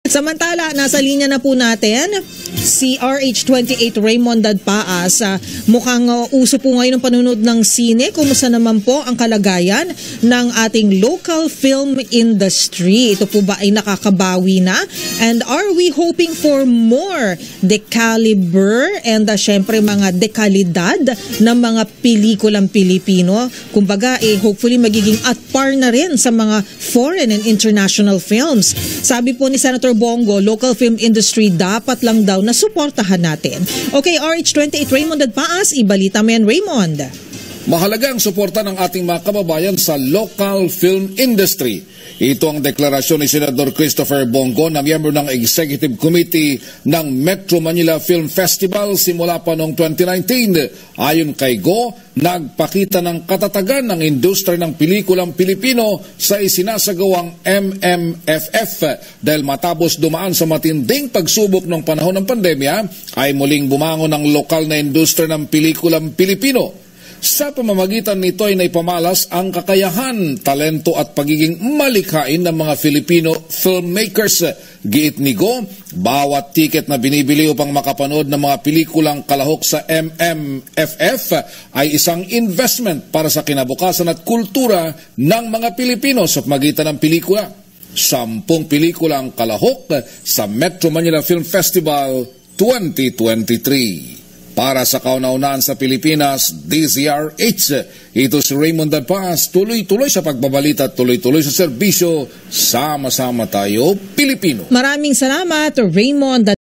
Samantala, nasa linya na po natin si RH28 Raymond Dadpaas. Mukhang uso po ngayon ang panunod ng sine. Kumusta naman po ang kalagayan ng ating local film industry? Ito po ba ay nakakabawi na? And are we hoping for more decaliber and syempre mga dekalidad ng mga pelikulang Pilipino? Kumbaga, hopefully magiging at par na rin sa mga foreign and international films. Sabi po ni Senator Bongo, local film industry dapat lang daw na suportahan natin. Okay, RH28 Raymond Dadpaas, ibalita mo yan, Raymond. Mahalaga ang suporta ng ating mga kababayan sa local film industry. Ito ang deklarasyon ni Senador Christopher Bongo na miyembro ng Executive Committee ng Metro Manila Film Festival simula pa noong 2019. Ayon kay Go, nagpakita ng katatagan ng industriya ng pelikulang Pilipino sa isinasagawang MMFF. Dahil matapos dumaan sa matinding pagsubok ng panahon ng pandemya, ay muling bumangon ang lokal na industriya ng pelikulang Pilipino. Sa pamamagitan nito ay naipamalas ang kakayahan, talento at pagiging malikhain ng mga Filipino filmmakers. Giit ni Go, bawat tiket na binibili upang makapanood ng mga pelikulang kalahok sa MMFF ay isang investment para sa kinabukasan at kultura ng mga Pilipino sa pamamagitan ng pelikula. 10 pelikulang kalahok sa Metro Manila Film Festival 2023. Para sa kauna-unahan sa Pilipinas, DZRH, ito si Raymond Dadpaas, tuloy-tuloy sa pagbabalita at tuloy-tuloy sa serbisyo, sama-sama tayo, Pilipino. Maraming salamat, Raymond.